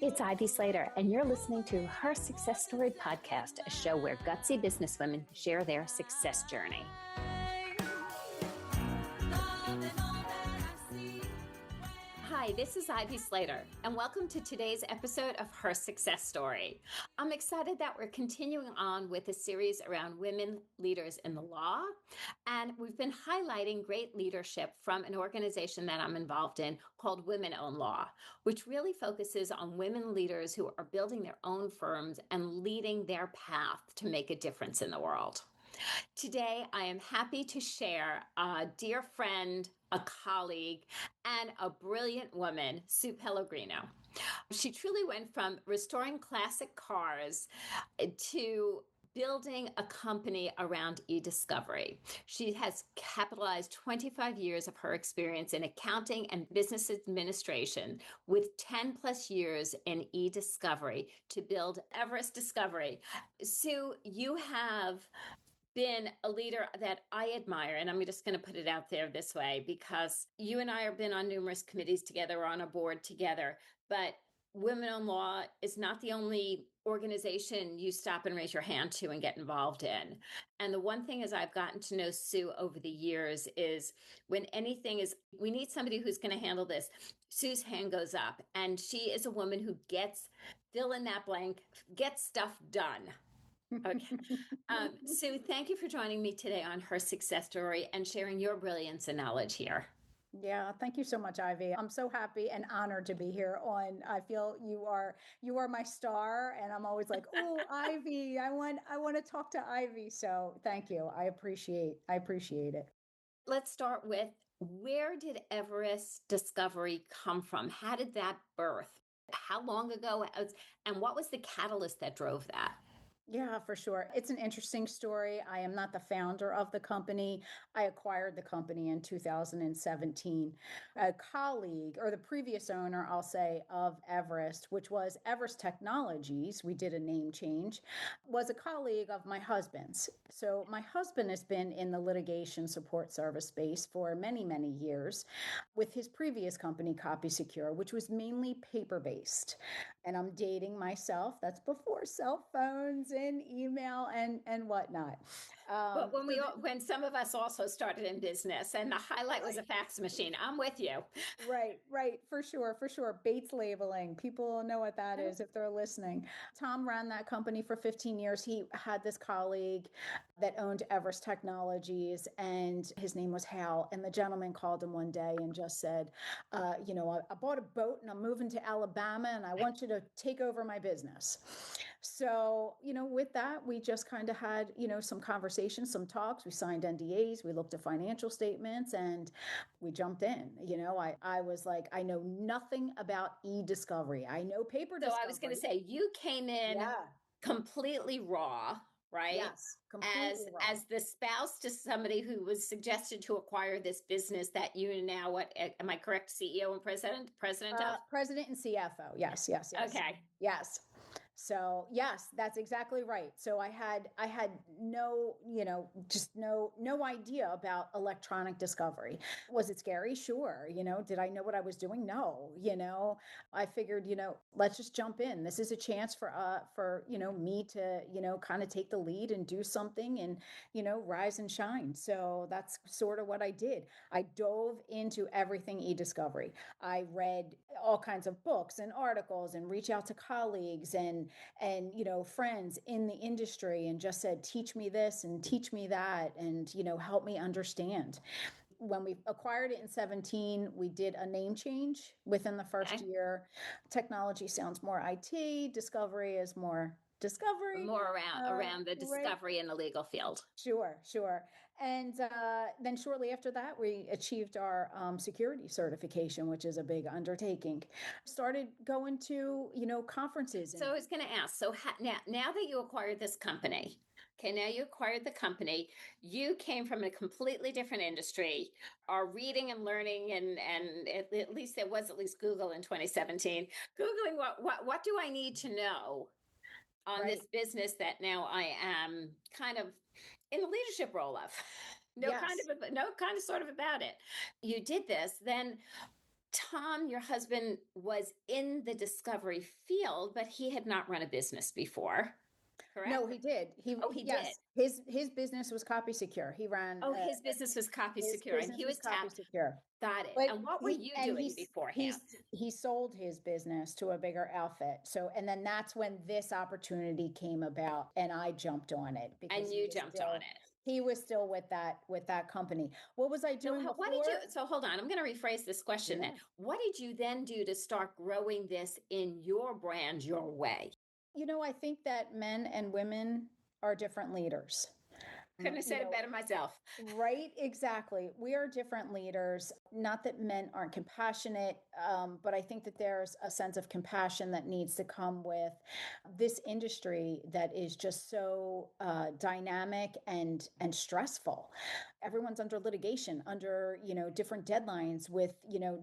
It's Ivy Slater, and you're listening to Her Success Story podcast, a show where gutsy businesswomen share their success journey. Hi, this is Ivy Slater, and welcome to today's episode of Her Success Story. I'm excited that we're continuing on with a series around women leaders in the law, and we've been highlighting great leadership from an organization that I'm involved in called Women Own Law, which really focuses on women leaders who are building their own firms and leading their path to make a difference in the world. Today, I am happy to share a dear friend, a colleague, and a brilliant woman, Sue Pellegrino. She truly went from restoring classic cars to building a company around eDiscovery. She has capitalized 25 years of her experience in accounting and business administration with 10 plus years in eDiscovery to build Everest Discovery. Sue, you have been a leader that I admire, and I'm just going to put it out there this way, because you and I have been on numerous committees together, on a board together, but Women Own Law is not the only organization you stop and raise your hand to and get involved in. And the one thing is I've gotten to know Sue over the years is when anything is, we need somebody who's going to handle this, Sue's hand goes up, and she is a woman who gets, fill in that blank, gets stuff done. Okay. Sue, thank you for joining me today on Her Success Story and sharing your brilliance and knowledge here. Yeah, thank you so much, Ivy. I'm so happy and honored to be here I feel you are my star, and I'm always like, oh, Ivy, I want to talk to Ivy. So thank you. I appreciate it. Let's start with, where did Everest Discovery come from? How did that birth? How long ago? And what was the catalyst that drove that? Yeah, for sure. It's an interesting story. I am not the founder of the company. I acquired the company in 2017. A colleague, or the previous owner, I'll say, of Everest, which was Everest Technologies, we did a name change, was a colleague of my husband's. So my husband has been in the litigation support service space for many, many years with his previous company, CopySecure, which was mainly paper-based. And I'm dating myself. That's before cell phones and email and whatnot. But when some of us also started in business, and the highlight was a fax machine, I'm with you. Right, for sure. Bates labeling, people know what that is if they're listening. Tom ran that company for 15 years. He had this colleague that owned Everest Technologies, and his name was Hal. And the gentleman called him one day and just said, I bought a boat and I'm moving to Alabama, and I want you to take over my business. So, with that, we just kind of had, some conversations, some talks. We signed NDAs, we looked at financial statements, and we jumped in. I was like, I know nothing about eDiscovery. I know paper discovery. So I was going to say, you came in completely raw, right? Yes, completely raw. As the spouse to somebody who was suggested to acquire this business that you now, am I correct, CEO and president of? President and CFO. Yes. Okay. Yes. So yes, that's exactly right. So I had no, just no idea about electronic discovery. Was it scary? Sure. Did I know what I was doing? No. I figured, let's just jump in. This is a chance for me to, kind of take the lead and do something and, rise and shine. So that's sort of what I did. I dove into everything eDiscovery. I read all kinds of books and articles and reach out to colleagues and friends in the industry, and just said, teach me this and teach me that, and help me understand. When we acquired it in 2017, we did a name change within the first year. Technology sounds more IT, discovery is more discovery. More around the discovery in the legal field. Sure. And then shortly after that, we achieved our security certification, which is a big undertaking. Started going to, conferences. So I was going to ask, so now that you acquired this company, now you acquired the company, you came from a completely different industry, are reading and learning, and at least there was at least Google in 2017, Googling what do I need to know on this business that now I am kind of in the leadership role of. No kind of sort of about it. You did this. Then Tom, your husband, was in the discovery field, but he had not run a business before, No, correct? he did. Oh, he did. Yes, his business was Copy Secure. He ran Oh, his business was Copy his Secure, and business he was was Copy tapped. Secure. Got it. But And what were he you and doing beforehand? he sold his business to a bigger outfit. So and then that's when this opportunity came about, and I jumped on it because And you jumped on it. he was still with that company. What was I So doing what did you, before? so hold on, I'm going to rephrase this question then. Yeah. What did you then do to start growing this in your brand, your way? I think that men and women are different leaders. Couldn't have You said it know, better myself. Right, exactly. We are different leaders. Not that men aren't compassionate, but I think that there's a sense of compassion that needs to come with this industry that is just so dynamic and stressful. Everyone's under litigation, under different deadlines with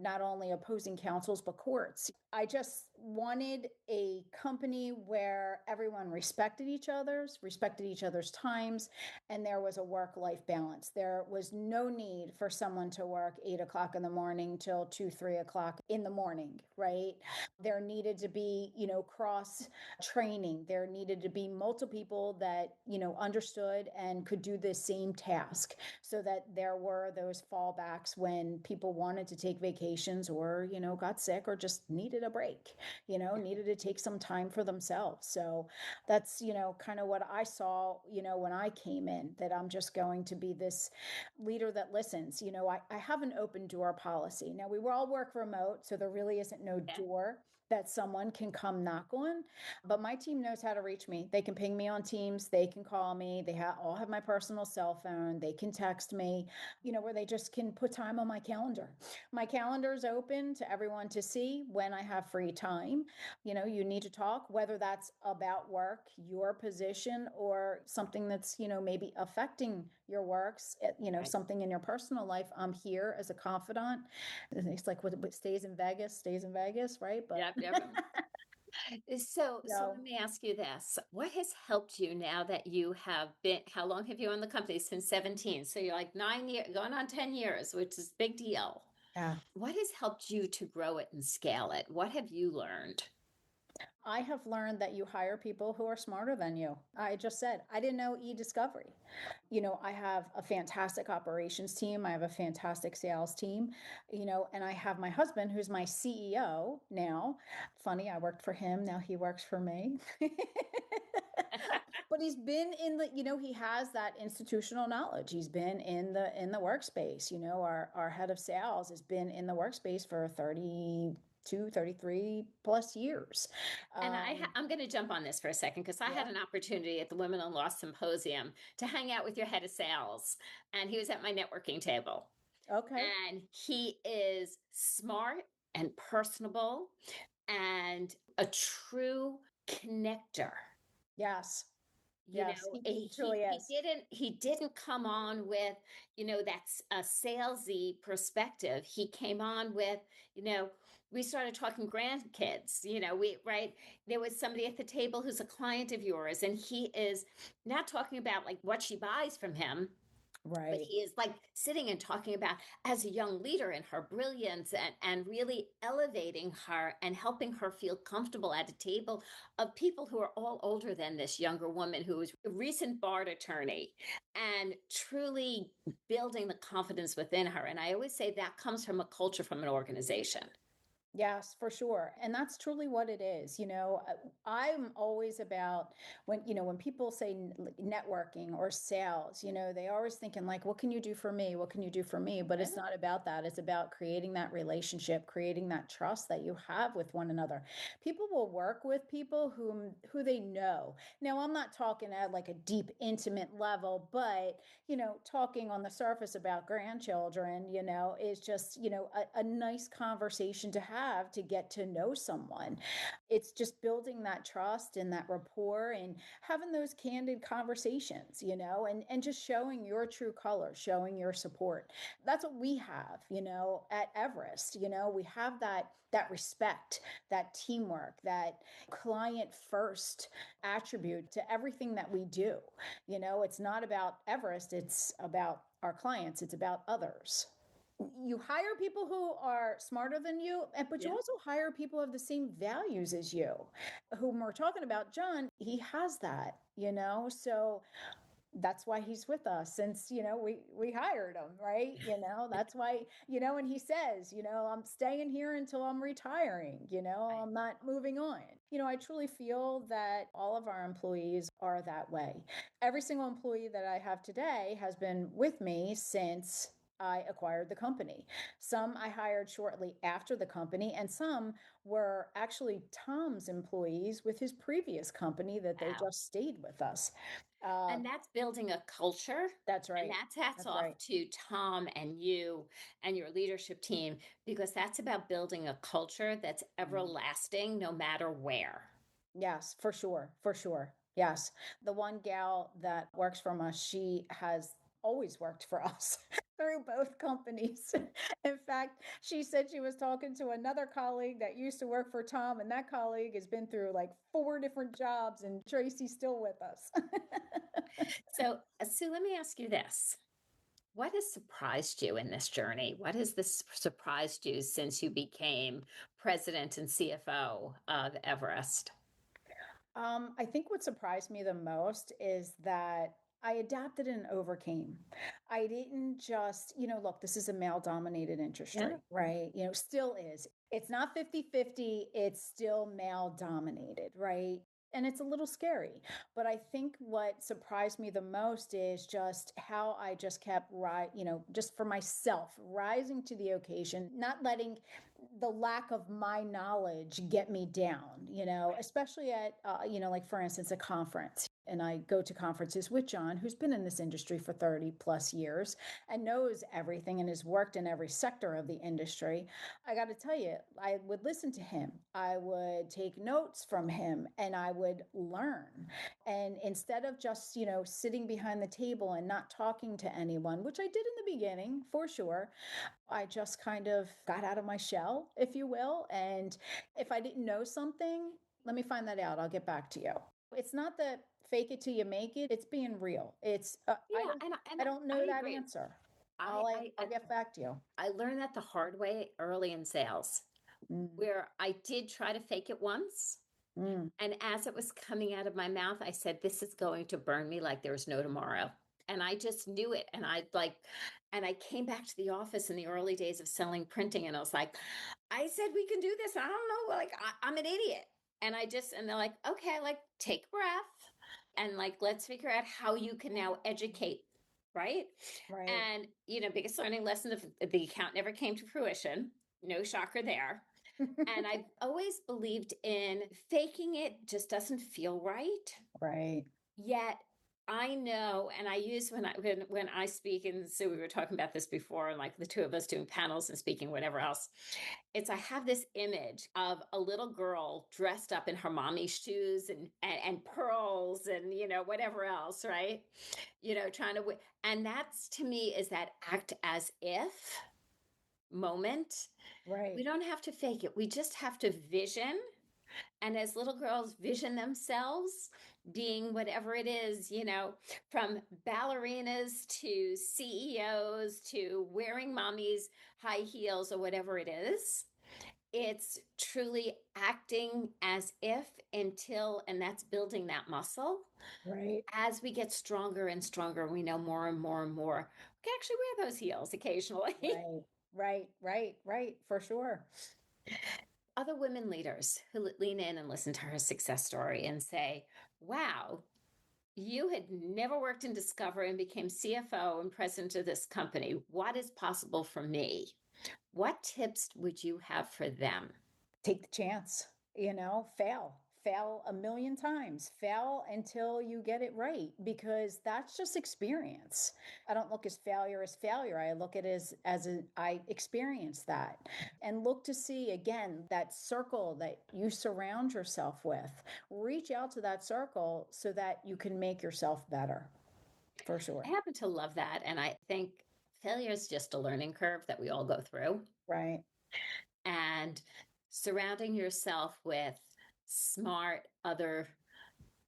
not only opposing counsels but courts. I just wanted a company where everyone respected each other's times, and there was a work-life balance. There was no need for someone to work 8 o'clock in the morning till 2, 3 o'clock in the morning, right? There needed to be, cross training. There needed to be multiple people that, understood and could do the same task, so that there were those fallbacks when people wanted to take vacations or, got sick or just needed a break, needed to take some time for themselves. So that's, kind of what I saw, when I came in, that I'm just going to be this leader that listens. I have an open door policy. Now, we all work remote, so there really isn't no Yeah. door that someone can come knock on, but my team knows how to reach me. They can ping me on Teams, they can call me, they all have my personal cell phone, they can text me, where they just can put time on my calendar. My calendar is open to everyone to see when I have free time. You need to talk, whether that's about work, your position, or something that's, maybe affecting your works, Right. something in your personal life. I'm here as a confidant. It's like what stays in Vegas, right? But Yep, yep. So no, let me ask you this. What has helped you now that you have been, how long have you owned the company? Since 17. So you're like 9 years, going on 10 years, which is a big deal. yeah. What has helped you to grow it and scale it? What have you learned? I have learned that you hire people who are smarter than you. I just said, I didn't know eDiscovery. I have a fantastic operations team. I have a fantastic sales team, and I have my husband who's my CEO now. Funny, I worked for him. Now he works for me. But he's been in the, he has that institutional knowledge. He's been in the workspace. Our head of sales has been in the workspace for 32, 33 plus years. And Um, I'm going to jump on this for a second because I had yeah. an opportunity at the Women in Law Symposium to hang out with your head of sales, and he was at my networking table. Okay. And he is smart and personable and a true connector. Yes. You Yes. know, He truly is. he didn't come on with, that's a salesy perspective. He came on with, you know, we started talking grandkids, we right. There was somebody at the table who's a client of yours, and he is not talking about like what she buys from him, but Right. he is like sitting and talking about as a young leader and her brilliance, and really elevating her and helping her feel comfortable at a table of people who are all older than this younger woman who is a recent barred attorney, and truly building the confidence within her. And I always say that comes from a culture, from an organization. Yes, for sure. And that's truly what it is. I'm always about when people say networking or sales, they always thinking like, what can you do for me? What can you do for me? But it's not about that. It's about creating that relationship, creating that trust that you have with one another. People will work with people who they know. Now, I'm not talking at like a deep, intimate level, but talking on the surface about grandchildren, is just, a nice conversation to have to get to know someone. It's just building that trust and that rapport and having those candid conversations, and just showing your true color, showing your support. That's what we have, at Everest. We have that respect, that teamwork, that client first attribute to everything that we do. It's not about Everest, it's about our clients, it's about others. you hire people who are smarter than you, but you Yeah. also hire people who have the same values as you. Whom we're talking about, John, he has that, so that's why he's with us, since we hired him, right? That's why, and he says, I'm staying here until I'm retiring, Right. I'm not moving on. I truly feel that all of our employees are that way. Every single employee that I have today has been with me since I acquired the company. Some I hired shortly after the company, and some were actually Tom's employees with his previous company that they Wow. just stayed with us. uh, And that's building a culture. that's And right. that's hats That's off right. to Tom and you and your leadership team, because that's about building a culture that's Mm. everlasting no matter where. Yes, for sure. For sure. Yes. The one gal that works from us, she has always worked for us through both companies. In fact, she said she was talking to another colleague that used to work for Tom, and that colleague has been through like 4 different jobs, and Tracy's still with us. So, Sue, let me ask you this. What has surprised you in this journey? What has this surprised you since you became president and CFO of Everest? I think what surprised me the most is that I adapted and overcame. I didn't just, look, this is a male dominated Yeah. industry, right? Still is. It's not 50-50. It's still male dominated, right? And it's a little scary. But I think what surprised me the most is just how I just kept, just for myself, rising to the occasion, not letting the lack of my knowledge get me down, especially at, like for instance, a conference. And I go to conferences with John, who's been in this industry for 30 plus years and knows everything and has worked in every sector of the industry. I got to tell you, I would listen to him. I would take notes from him and I would learn. And instead of just, sitting behind the table and not talking to anyone, which I did in the beginning for sure, I just kind of got out of my shell, if you will. And if I didn't know something, let me find that out. I'll get back to you. It's not that fake it till you make it. It's being real. It's Yeah, and I don't I know that agree. answer. I I'll get back to you. I learned that the hard way early in sales, Mm, where I did try to fake it once. mm, And as it was coming out of my mouth, I said, this is going to burn me like there was no tomorrow. And I just knew it. And I came back to the office in the early days of selling printing. And I was like, I said, we can do this. I don't know. Like, I'm an idiot. And they're like, okay, like, take a breath. And like, let's figure out how you can now educate. Right. right. And, biggest learning lesson of the account never came to fruition. No shocker there. And I've always believed in faking it just doesn't feel right. Right. Yet I know, and I use when I speak, and so we were talking about this before, and like the two of us doing panels and speaking, whatever else. It's I have this image of a little girl dressed up in her mommy's shoes and pearls and whatever else, right? Trying to and that's to me is that act as if moment. Right. We don't have to fake it. We just have to vision. And as little girls vision themselves being whatever it is, from ballerinas to CEOs to wearing mommy's high heels or whatever it is, it's truly acting as if until, and that's building that muscle. Right. As we get stronger and stronger, we know more and more and more. We can actually wear those heels occasionally. Right. Right. Right. Right. For sure. Other women leaders who lean in and listen to her success story and say, wow, you had never worked in Discovery and became CFO and president of this company. What is possible for me? What tips would you have for them? Take the chance, fail a million times, fail until you get it right, because that's just experience. I don't look as failure as failure. I look at it I experienced that, and look to see again that circle that you surround yourself with. Reach out to that circle so that you can make yourself better, for I sure. happen to love that. And I think failure is just a learning curve that we all go through. Right. And surrounding yourself with smart other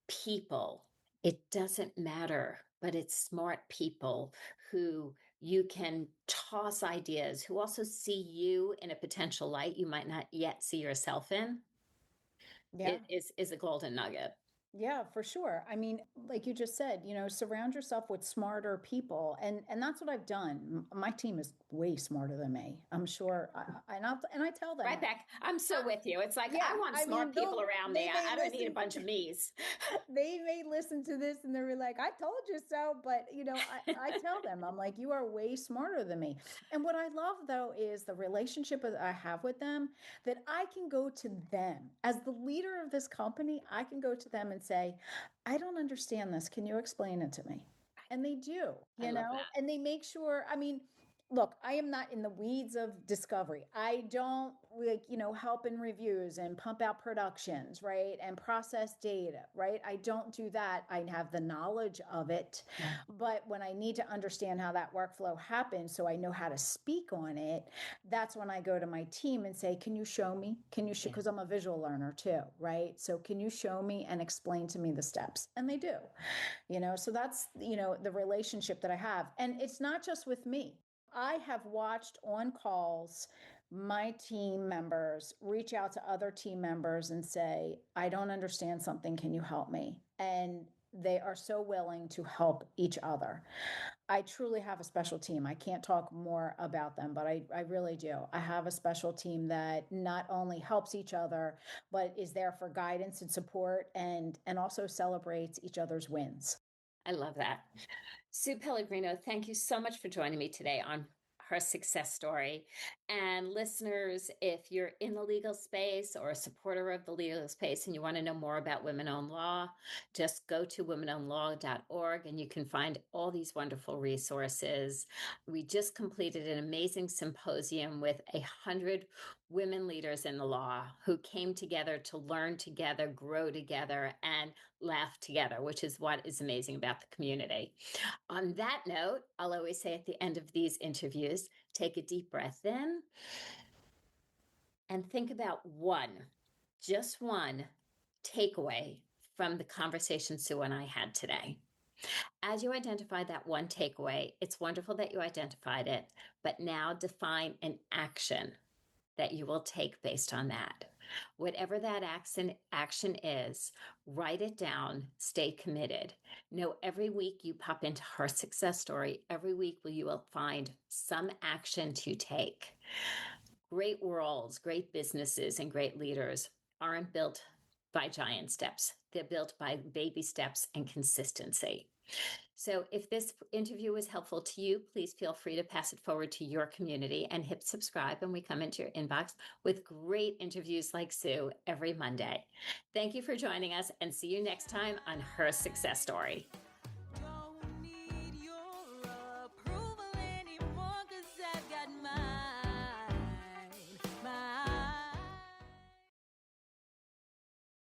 people It doesn't matter, but it's smart people who you can toss ideas, who also see you in a potential light you might not yet see yourself in. Yeah. It is a golden nugget. Yeah, for sure. I mean, like you just said, surround yourself with smarter people, and that's what I've done. My team is way smarter than me. I'm sure, and I tell them Right that. back. I'm so with you. It's like I Yeah, want I mean, smart people around me. they may I don't need a listen. bunch of me's. They may listen to this and they're like, I told you so. But, I tell them, I'm like, you are way smarter than me. And what I love, though, is the relationship that I have with them, that I can go to them as the leader of this company. I can go to them and say, I don't understand this. Can you explain it to me? And they do, I love that. and they make sure. I mean, look, I am not in the weeds of discovery. I don't like, help in reviews and pump out productions, right? And process data, right? I don't do that. I have the knowledge of it. Yeah. But when I need to understand how that workflow happens so I know how to speak on it, that's when I go to my team and say, can you show me? Can you show? Yeah. Because I'm a visual learner too, right? So can you show me and explain to me the steps? And they do, so that's, the relationship that I have. And it's not just with me. I have watched on calls my team members reach out to other team members and say, I don't understand something. Can you help me? And they are so willing to help each other. I truly have a special team. I can't talk more about them, but I really do. I have a special team that not only helps each other, but is there for guidance and support and also celebrates each other's wins. I love that. Sue Pellegrino, thank you so much for joining me today on Her Success Story. And listeners, if you're in the legal space or a supporter of the legal space and you want to know more about women owned law, just go to womenownedlaw.org and you can find all these wonderful resources. We just completed an amazing symposium with 100 women leaders in the law who came together to learn together, grow together, and laugh together, which is what is amazing about the community. On that note, I'll always say at the end of these interviews, take a deep breath in and think about just one takeaway from the conversation Sue and I had today. As you identify that one takeaway, it's wonderful that you identified it, but now define an action that you will take based on that. Whatever that action is, write it down, stay committed. Know every week you pop into Her Success Story, every week you will find some action to take. Great worlds, great businesses, and great leaders aren't built by giant steps. They're built by baby steps and consistency. So if this interview was helpful to you, please feel free to pass it forward to your community and hit subscribe when we come into your inbox with great interviews like Sue every Monday. Thank you for joining us and see you next time on Her Success Story.